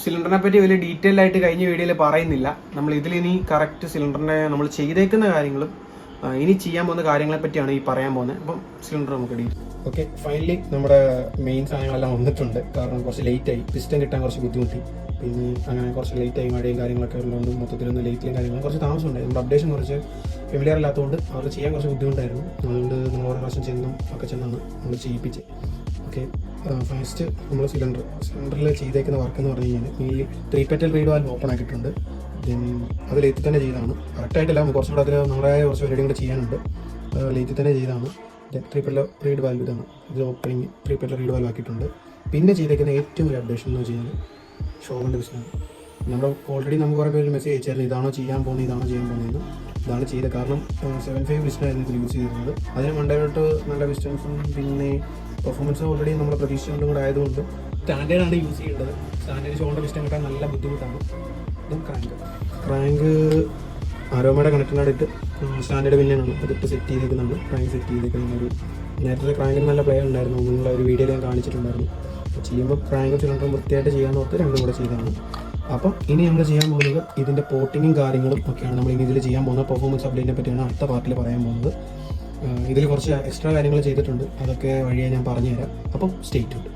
സിലിണ്ടറിനെ പറ്റി വലിയ ഡീറ്റെയിൽ ആയിട്ട് കഴിഞ്ഞ വീഡിയോയിൽ പറയുന്നില്ല. നമ്മൾ ഇതിലിനി കറക്റ്റ് സിലിണ്ടറിനെ നമ്മൾ ചെയ്തേക്കുന്ന കാര്യങ്ങളും ഇനി ചെയ്യാൻ പോകുന്ന കാര്യങ്ങളെ പറ്റിയാണ് ഈ പറയാൻ പോകുന്നത്. അപ്പം സിലിണ്ടർ നമുക്ക് ഡീൽ. ഓക്കെ, ഫൈനലി നമ്മുടെ മെയിൻ സാധനങ്ങളെല്ലാം വന്നിട്ടുണ്ട്. കാരണം കുറച്ച് ലേറ്റായി, പിസ്റ്റൺ കിട്ടാൻ കുറച്ച് ബുദ്ധിമുട്ടി. പിന്നെ അങ്ങനെ കുറച്ച് ലേറ്റായി, മഴയും കാര്യങ്ങളൊക്കെ ഉള്ളതുകൊണ്ട് മൊത്തത്തിലൊന്ന് ലേറ്റിലും കാര്യങ്ങളും കുറച്ച് താമസമുണ്ടായി. നമ്മുടെ അപ്ഡേഷൻ കുറച്ച് ഫെമിലിയർ അല്ലാത്തതുകൊണ്ട് അവർക്ക് ചെയ്യാൻ കുറച്ച് ബുദ്ധിമുട്ടായിരുന്നു. അതുകൊണ്ട് നമ്മൾ ഓരോ പ്രാവശ്യം ചെന്നും ഒക്കെ ചെന്നാണ് നമ്മൾ ചെയ്യിപ്പിച്ചത്. ഓക്കെ, ഫസ്റ്റ് നമ്മൾ സിലിണ്ടറിൽ ചെയ്തേക്കുന്ന വർക്ക് എന്ന് പറഞ്ഞു കഴിഞ്ഞാൽ ഈ 3 പെറ്റൽ റീഡ് വാൽവ് ഓപ്പൺ ആക്കിയിട്ടുണ്ട്. അത് ലേറ്റിൽ തന്നെ ചെയ്തതാണ്. കറക്റ്റായിട്ടില്ല, കുറച്ചുകൂടെ അതിൽ നമ്മുടേതായ കുറച്ച് പരിപാടി കൂടെ ചെയ്യാനുണ്ട്. ലേറ്റിൽ തന്നെ ചെയ്തതാണ്. 3 പെറ്റൽ റീഡ് വാൽവ് ഇതാണ്. ഇത് ഓപ്പണിങ് 3 പെറ്റൽ റീഡ് വാൽവ് ആക്കിയിട്ടുണ്ട്. പിന്നെ ചെയ്തേക്കുന്ന ഏറ്റവും ഒരു അപ്ഡേഷൻ എന്ന് വെച്ച് കഴിഞ്ഞാൽ ഷോറിൻ്റെ ബിസിനസ്. നമ്മൾ ഓൾറെഡി നമുക്ക് കുറേ പേര് മെസ്സേജ് അയച്ചായിരുന്നു, ഇതാണോ ചെയ്യാൻ പോകുന്നതെന്ന്. ഇതാണ് ചെയ്തത്. കാരണം 7.5 പിസ്റ്റനായിരുന്നു ഇതിൽ യൂസ് ചെയ്തിരുന്നത്. അതിന് മണ്ടയിലോട്ട് നല്ല ഡിസ്റ്റൻസും പിന്നെ പെർഫോമൻസും ഓൾറെഡി നമ്മുടെ പ്രതീക്ഷിച്ചുകൊണ്ടും കൂടെ ആയതുകൊണ്ട് സ്റ്റാൻഡേർഡാണ് യൂസ് ചെയ്യേണ്ടത്. സ്റ്റാൻഡേർഡ് ഷോറിൻ്റെ പിസ്റ്റൻ കിട്ടാൻ നല്ല ബുദ്ധിമുട്ടാണ്. ഇതും ക്രാങ്ക് ആരോമയുടെ കണക്റ്റിനോടിട്ട് സ്റ്റാൻഡേർഡ് പിന്നെയാണ് അതിട്ട് സെറ്റ് ചെയ്തേക്കുന്നുണ്ട്. ക്രാങ്ക് സെറ്റ് ചെയ്തേക്കുന്ന ഒരു നേരത്തെ ക്രാങ്കിന് നല്ല പ്ലേ ഉണ്ടായിരുന്നു. നിങ്ങളെ ഒരു വീഡിയോയിൽ ഞാൻ കാണിച്ചിട്ടുണ്ടായിരുന്നു. ചെയ്യുമ്പോൾ ക്രാങ്കും സിലിണ്ടറും വൃത്തിയായിട്ട് ചെയ്യാൻ ഓർത്ത് രണ്ടും കൂടെ ചെയ്തതാണ്. അപ്പം ഇനി നമ്മൾ ചെയ്യാൻ പോകുന്നത് ഇതിൻ്റെ പോർട്ടിങ്ങും കാര്യങ്ങളും ഒക്കെയാണ്. നമ്മൾ ഇനി ഇതിൽ ചെയ്യാൻ പോകുന്നത് പെർഫോമൻസ് അപ്ഡേറ്റിനെ പറ്റിയാണ് അടുത്ത പാർട്ടിൽ പറയാൻ പോകുന്നത്. ഇതിൽ കുറച്ച് എക്സ്ട്രാ കാര്യങ്ങൾ ചെയ്തിട്ടുണ്ട്, അതൊക്കെ വഴിയെ ഞാൻ പറഞ്ഞുതരാം. അപ്പം സ്റ്റേ ട്യൂൺഡ്.